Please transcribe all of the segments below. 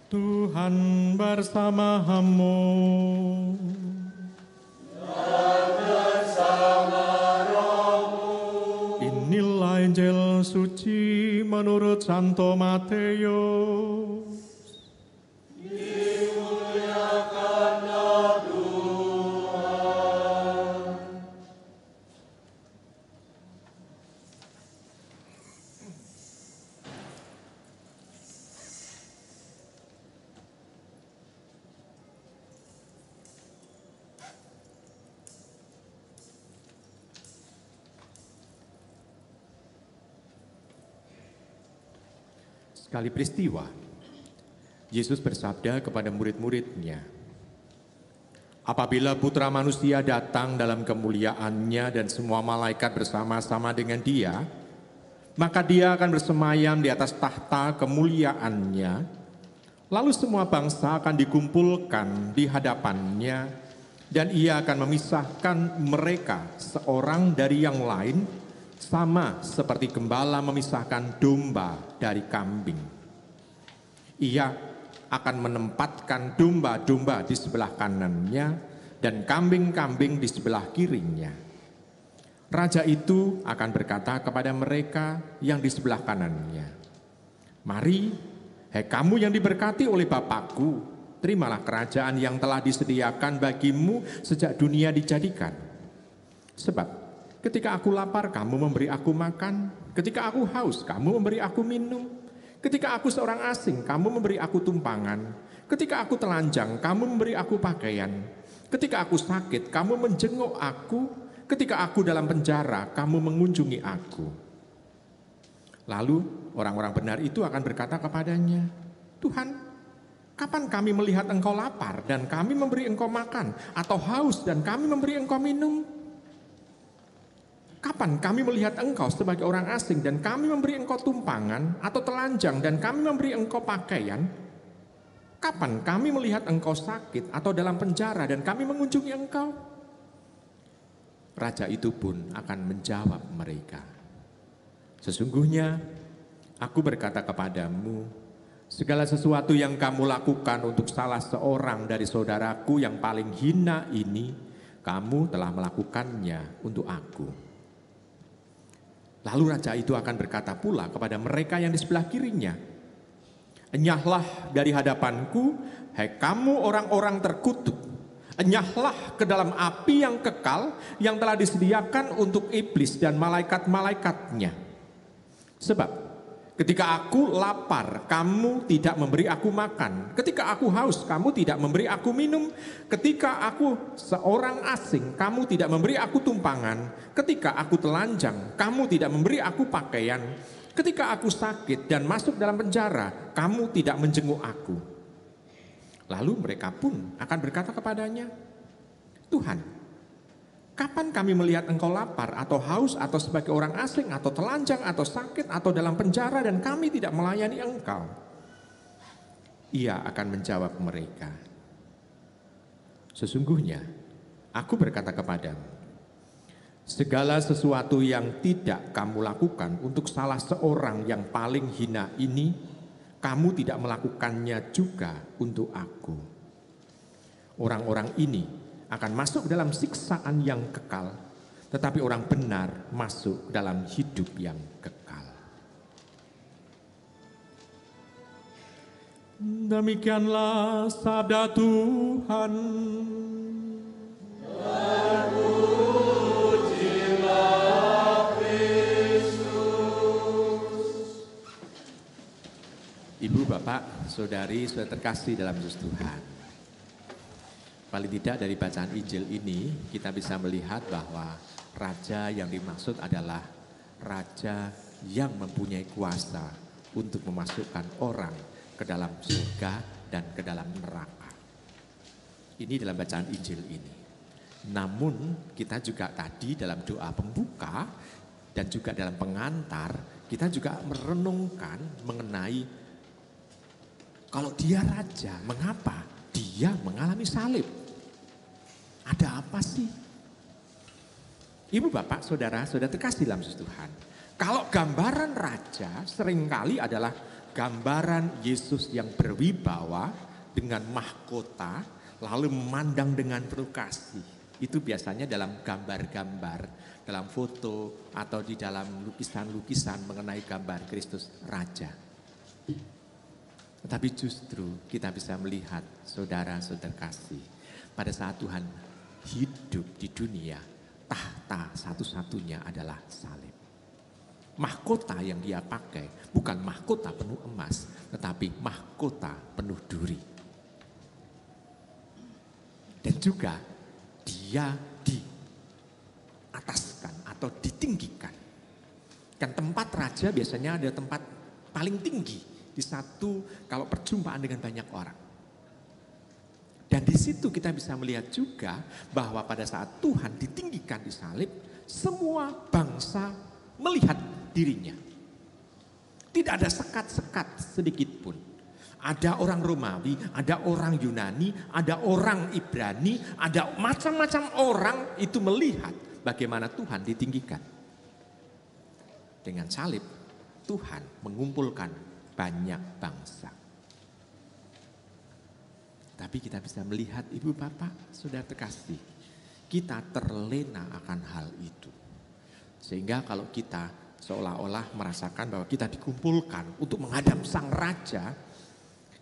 Tuhan bersamamu. Dan bersama rohmu. Inilah Injil suci menurut Santo Matius. Dimuliakanlah Tuhan. Sekali peristiwa, Yesus bersabda kepada murid-muridnya, "Apabila Putra Manusia datang dalam kemuliaannya dan semua malaikat bersama-sama dengan dia, maka dia akan bersemayam di atas tahta kemuliaannya. Lalu semua bangsa akan dikumpulkan di hadapannya, dan ia akan memisahkan mereka seorang dari yang lain, sama seperti gembala memisahkan domba dari kambing. Ia akan menempatkan domba-domba di sebelah kanannya dan kambing-kambing di sebelah kirinya. Raja itu akan berkata kepada mereka yang di sebelah kanannya, 'Mari, hai kamu yang diberkati oleh Bapakku, terimalah kerajaan yang telah disediakan bagimu sejak dunia dijadikan. Sebab ketika aku lapar, kamu memberi aku makan. Ketika aku haus, kamu memberi aku minum. Ketika aku seorang asing, kamu memberi aku tumpangan. Ketika aku telanjang, kamu memberi aku pakaian. Ketika aku sakit, kamu menjenguk aku. Ketika aku dalam penjara, kamu mengunjungi aku.' Lalu orang-orang benar itu akan berkata kepadanya, 'Tuhan, kapan kami melihat engkau lapar dan kami memberi engkau makan, atau haus dan kami memberi engkau minum? Kapan kami melihat engkau sebagai orang asing dan kami memberi engkau tumpangan, atau telanjang dan kami memberi engkau pakaian? Kapan kami melihat engkau sakit atau dalam penjara dan kami mengunjungi engkau?' Raja itu pun akan menjawab mereka, 'Sesungguhnya aku berkata kepadamu, segala sesuatu yang kamu lakukan untuk salah seorang dari saudaraku yang paling hina ini, kamu telah melakukannya untuk aku.' Lalu raja itu akan berkata pula kepada mereka yang di sebelah kirinya, 'Enyahlah dari hadapanku, hai kamu orang-orang terkutuk. Enyahlah ke dalam api yang kekal yang telah disediakan untuk iblis dan malaikat-malaikatnya. Sebab ketika aku lapar, kamu tidak memberi aku makan. Ketika aku haus, kamu tidak memberi aku minum. Ketika aku seorang asing, kamu tidak memberi aku tumpangan. Ketika aku telanjang, kamu tidak memberi aku pakaian. Ketika aku sakit dan masuk dalam penjara, kamu tidak menjenguk aku.' Lalu mereka pun akan berkata kepadanya, 'Tuhan, kapan kami melihat engkau lapar atau haus atau sebagai orang asing atau telanjang atau sakit atau dalam penjara dan kami tidak melayani engkau?' Ia akan menjawab mereka, 'Sesungguhnya aku berkata kepadamu, segala sesuatu yang tidak kamu lakukan untuk salah seorang yang paling hina ini, kamu tidak melakukannya juga untuk aku.' Orang-orang ini akan masuk dalam siksaan yang kekal, tetapi orang benar masuk dalam hidup yang kekal." Demikianlah sabda Tuhan. Ibu, Bapak, Saudari, sudah terkasih dalam Yesus Tuhan. Paling tidak dari bacaan Injil ini kita bisa melihat bahwa raja yang dimaksud adalah raja yang mempunyai kuasa untuk memasukkan orang ke dalam surga dan ke dalam neraka. Ini dalam bacaan Injil ini. Namun kita juga tadi dalam doa pembuka dan juga dalam pengantar, kita juga merenungkan mengenai kalau dia raja, mengapa dia mengalami salib? Ada apa sih? Ibu, Bapak, Saudara, sudah terkasih dalam Yesus Tuhan. Kalau gambaran raja seringkali adalah gambaran Yesus yang berwibawa dengan mahkota lalu memandang dengan penuh kasih. Itu biasanya dalam gambar-gambar, dalam foto atau di dalam lukisan-lukisan mengenai gambar Kristus Raja. Tetapi justru kita bisa melihat saudara-saudara kasih, pada saat Tuhan hidup di dunia, tahta satu-satunya adalah salib. Mahkota yang dia pakai bukan mahkota penuh emas, tetapi mahkota penuh duri. Dan juga dia diataskan atau ditinggikan. Kan tempat raja biasanya ada tempat paling tinggi di satu kalau perjumpaan dengan banyak orang. Dan di situ kita bisa melihat juga bahwa pada saat Tuhan ditinggikan di salib, semua bangsa melihat dirinya. Tidak ada sekat-sekat sedikit pun. Ada orang Romawi, ada orang Yunani, ada orang Ibrani, ada macam-macam orang itu melihat bagaimana Tuhan ditinggikan. Dengan salib, Tuhan mengumpulkan banyak bangsa. Tapi kita bisa melihat ibu bapak, saudara terkasih, kita terlena akan hal itu. Sehingga kalau kita seolah-olah merasakan bahwa kita dikumpulkan untuk menghadap sang raja,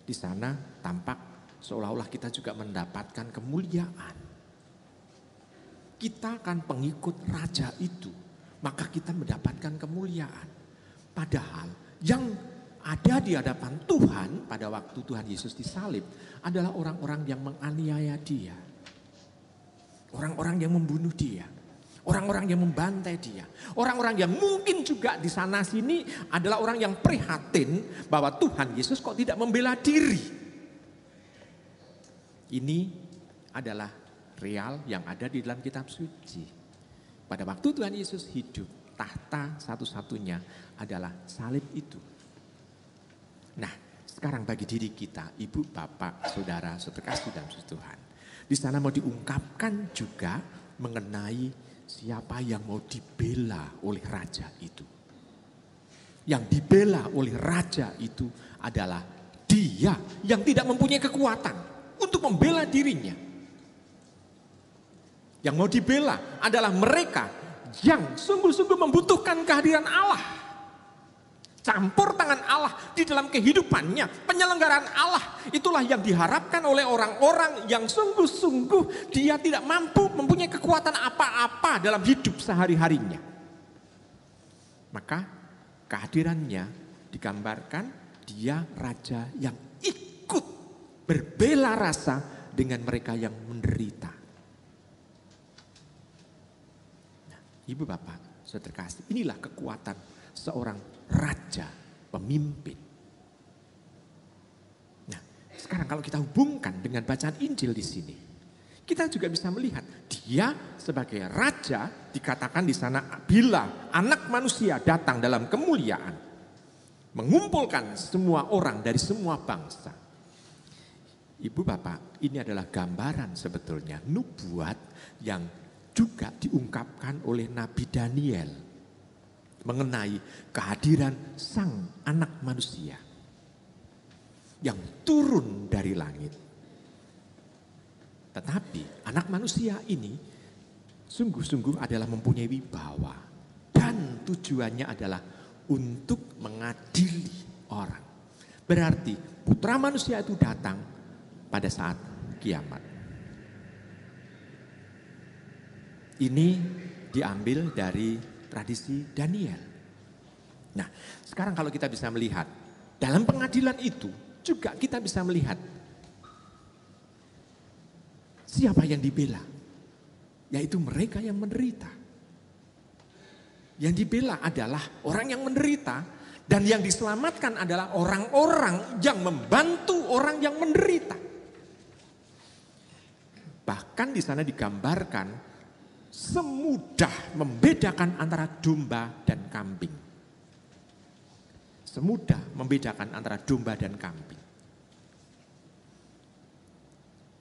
di sana tampak seolah-olah kita juga mendapatkan kemuliaan. Kita kan pengikut raja itu, maka kita mendapatkan kemuliaan. Padahal yang ada di hadapan Tuhan pada waktu Tuhan Yesus disalib adalah orang-orang yang menganiaya dia. Orang-orang yang membunuh dia. Orang-orang yang membantai dia. Orang-orang yang mungkin juga di sana sini adalah orang yang prihatin bahwa Tuhan Yesus kok tidak membela diri. Ini adalah real yang ada di dalam kitab suci. Pada waktu Tuhan Yesus hidup, tahta satu-satunya adalah salib itu. Nah, sekarang bagi diri kita, ibu, bapak, saudara, terkasih dalam Tuhan. Di sana mau diungkapkan juga mengenai siapa yang mau dibela oleh raja itu. Yang dibela oleh raja itu adalah dia yang tidak mempunyai kekuatan untuk membela dirinya. Yang mau dibela adalah mereka yang sungguh-sungguh membutuhkan kehadiran Allah. Campur tangan Allah di dalam kehidupannya, penyelenggaraan Allah. Itulah yang diharapkan oleh orang-orang yang sungguh-sungguh dia tidak mampu mempunyai kekuatan apa-apa dalam hidup sehari-harinya. Maka kehadirannya digambarkan dia raja yang ikut berbela rasa dengan mereka yang menderita. Nah, ibu bapak, saudara kasih, inilah kekuatan seorang raja, pemimpin. Nah, sekarang kalau kita hubungkan dengan bacaan Injil di sini, kita juga bisa melihat dia sebagai raja dikatakan di sana bila anak manusia datang dalam kemuliaan, mengumpulkan semua orang dari semua bangsa. Ibu bapak, ini adalah gambaran sebetulnya nubuat yang juga diungkapkan oleh Nabi Daniel mengenai kehadiran sang anak manusia yang turun dari langit. Tetapi anak manusia ini sungguh-sungguh adalah mempunyai wibawa dan tujuannya adalah untuk mengadili orang. Berarti putra manusia itu datang pada saat kiamat. Ini diambil dari tradisi Daniel. Nah, sekarang kalau kita bisa melihat dalam pengadilan itu juga kita bisa melihat siapa yang dibela, yaitu mereka yang menderita. Yang dibela adalah orang yang menderita dan yang diselamatkan adalah orang-orang yang membantu orang yang menderita. Bahkan di sana digambarkan semudah membedakan antara domba dan kambing. Semudah membedakan antara domba dan kambing.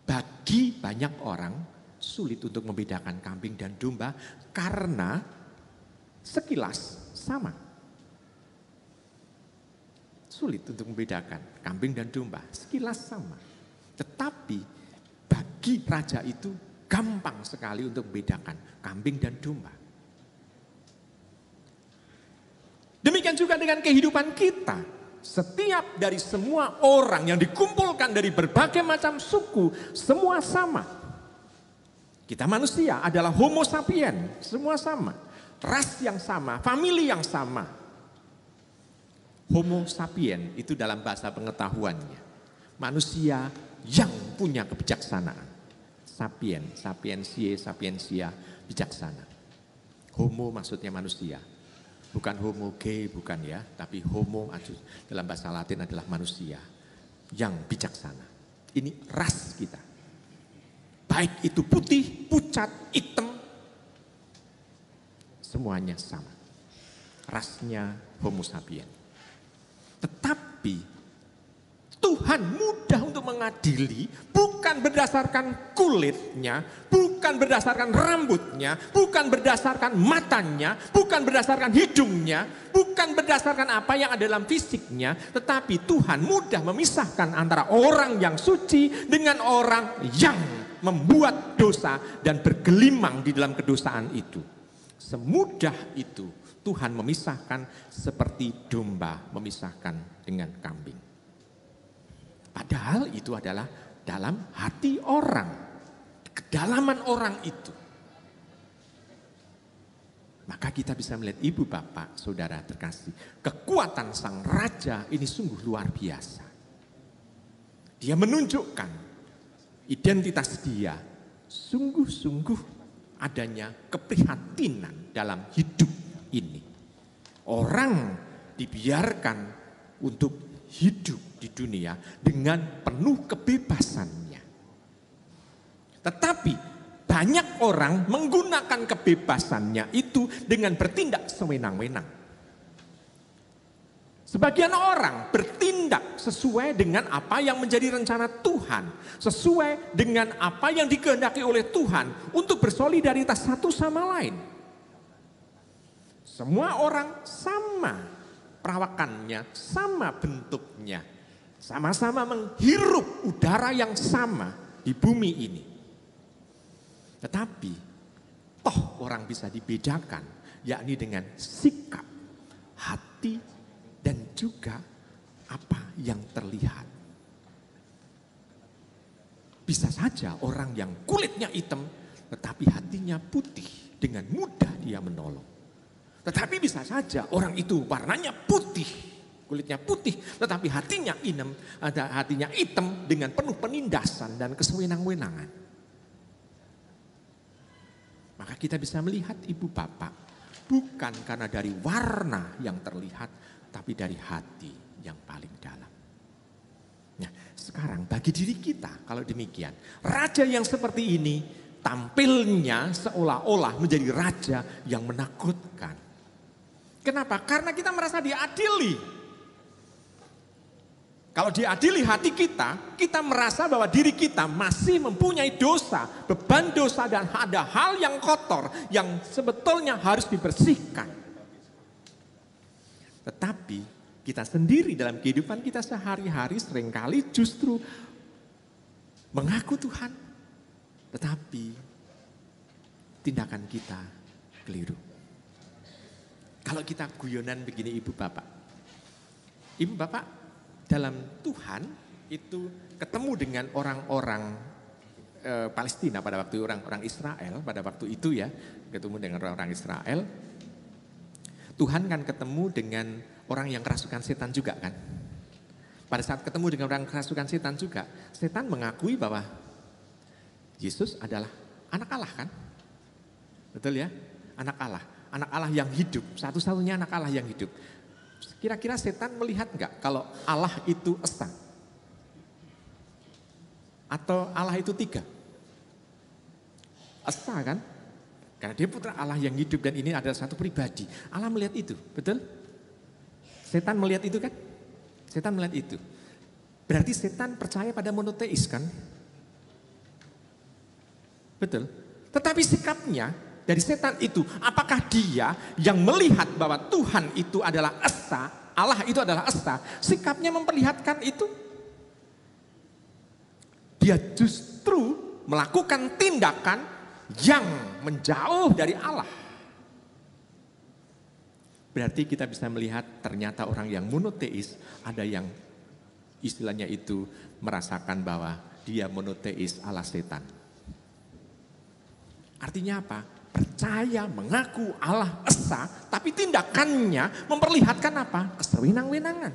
Bagi banyak orang sulit untuk membedakan kambing dan domba karena sekilas sama. Sulit untuk membedakan kambing dan domba, sekilas sama. Tetapi bagi raja itu gampang sekali untuk membedakan kambing dan domba. Demikian juga dengan kehidupan kita. Setiap dari semua orang yang dikumpulkan dari berbagai macam suku, semua sama. Kita manusia adalah homo sapien, semua sama. Ras yang sama, famili yang sama. Homo sapien itu dalam bahasa pengetahuannya. Manusia yang punya kebijaksanaan. Sapien, sapiensia, bijaksana. Homo maksudnya manusia. Bukan homo gay, bukan ya. Tapi homo dalam bahasa Latin adalah manusia yang bijaksana. Ini ras kita. Baik itu putih, pucat, hitam. Semuanya sama. Rasnya homo sapien. Tetapi Tuhan mudah untuk mengadili bukan berdasarkan kulitnya, bukan berdasarkan rambutnya, bukan berdasarkan matanya, bukan berdasarkan hidungnya, bukan berdasarkan apa yang ada dalam fisiknya, tetapi Tuhan mudah memisahkan antara orang yang suci dengan orang yang membuat dosa dan bergelimang di dalam kedosaan itu. Semudah itu Tuhan memisahkan seperti domba memisahkan dengan kambing. Padahal itu adalah dalam hati orang, kedalaman orang itu. Maka kita bisa melihat ibu bapak, saudara terkasih, kekuatan sang raja ini sungguh luar biasa. Dia menunjukkan identitas dia, sungguh-sungguh adanya keprihatinan dalam hidup ini. Orang dibiarkan untuk hidup di dunia dengan penuh kebebasannya. Tetapi banyak orang menggunakan kebebasannya itu dengan bertindak sewenang-wenang. Sebagian orang bertindak sesuai dengan apa yang menjadi rencana Tuhan, sesuai dengan apa yang dikehendaki oleh Tuhan untuk bersolidaritas satu sama lain. Semua orang sama perawakannya, sama bentuknya, sama-sama menghirup udara yang sama di bumi ini. Tetapi toh orang bisa dibedakan, yakni dengan sikap, hati, dan juga apa yang terlihat. Bisa saja orang yang kulitnya hitam, tetapi hatinya putih, dengan mudah dia menolong. Tetapi bisa saja orang itu warnanya putih, kulitnya putih, tetapi hatinya hitam dengan penuh penindasan dan kesewenang-wenangan. Maka kita bisa melihat ibu bapak, bukan karena dari warna yang terlihat, tapi dari hati yang paling dalam. Nah, sekarang bagi diri kita, kalau demikian, raja yang seperti ini tampilnya seolah-olah menjadi raja yang menakutkan. Kenapa? Karena kita merasa diadili. Kalau diadili hati kita, kita merasa bahwa diri kita masih mempunyai dosa, beban dosa, dan ada hal yang kotor yang sebetulnya harus dibersihkan. Tetapi kita sendiri dalam kehidupan kita sehari-hari seringkali justru mengaku Tuhan, tetapi tindakan kita keliru. Kalau kita guyonan begini ibu bapak dalam Tuhan itu ketemu dengan orang-orang Palestina pada waktu orang-orang Israel pada waktu itu ya, ketemu dengan orang-orang Israel. Tuhan kan ketemu dengan orang yang kerasukan setan juga kan. Pada saat ketemu dengan orang kerasukan setan juga, setan mengakui bahwa Yesus adalah anak Allah kan. Betul ya? Anak Allah. Anak Allah yang hidup, satu-satunya anak Allah yang hidup. Kira-kira setan melihat enggak kalau Allah itu esa? Atau Allah itu tiga? Esa kan? Karena dia putra Allah yang hidup dan ini adalah satu pribadi. Allah melihat itu, betul? Setan melihat itu kan? Setan melihat itu. Berarti setan percaya pada monoteis kan? Betul? Tetapi sikapnya dari setan itu, apakah dia yang melihat bahwa Tuhan itu adalah esa Allah itu adalah esa, sikapnya memperlihatkan itu. Dia justru melakukan tindakan yang menjauh dari Allah. Berarti kita bisa melihat ternyata orang yang monoteis, ada yang istilahnya itu merasakan bahwa dia monoteis ala setan. Artinya apa? Percaya, mengaku Allah esa, tapi tindakannya memperlihatkan apa? Kesewenang-wenangan.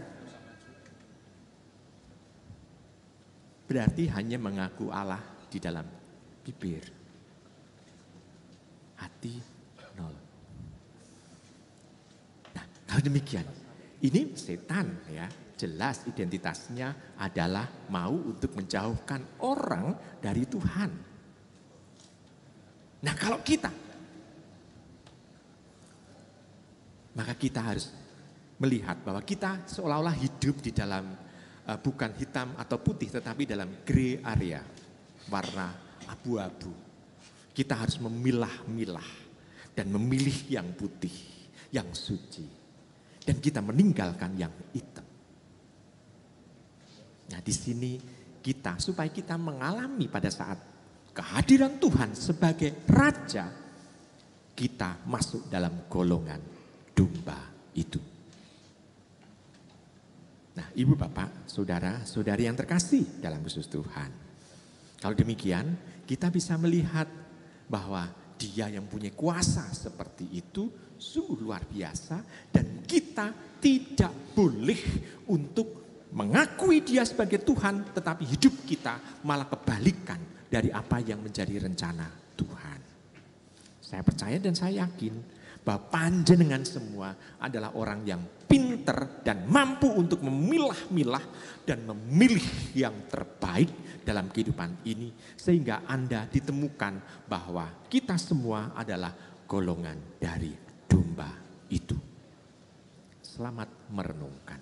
Berarti hanya mengaku Allah di dalam bibir. Hati nol. Nah, kalau demikian, ini setan ya, jelas identitasnya adalah mau untuk menjauhkan orang dari Tuhan. Nah, kalau kita, maka kita harus melihat bahwa kita seolah-olah hidup di dalam bukan hitam atau putih, tetapi dalam grey area, warna abu-abu. Kita harus memilah-milah dan memilih yang putih, yang suci. Dan kita meninggalkan yang hitam. Nah, di sini kita, supaya kita mengalami pada saat kehadiran Tuhan sebagai Raja, kita masuk dalam golongan domba itu. Nah, ibu bapak, saudara, saudari yang terkasih dalam khusus Tuhan. Kalau demikian, kita bisa melihat bahwa Dia yang punya kuasa seperti itu sungguh luar biasa, dan kita tidak boleh untuk mengakui Dia sebagai Tuhan, tetapi hidup kita malah kebalikan dari apa yang menjadi rencana Tuhan. Saya percaya dan saya yakin bahwa panjenengan semua adalah orang yang pinter dan mampu untuk memilah-milah dan memilih yang terbaik dalam kehidupan ini, sehingga Anda ditemukan bahwa kita semua adalah golongan dari domba itu. Selamat merenungkan.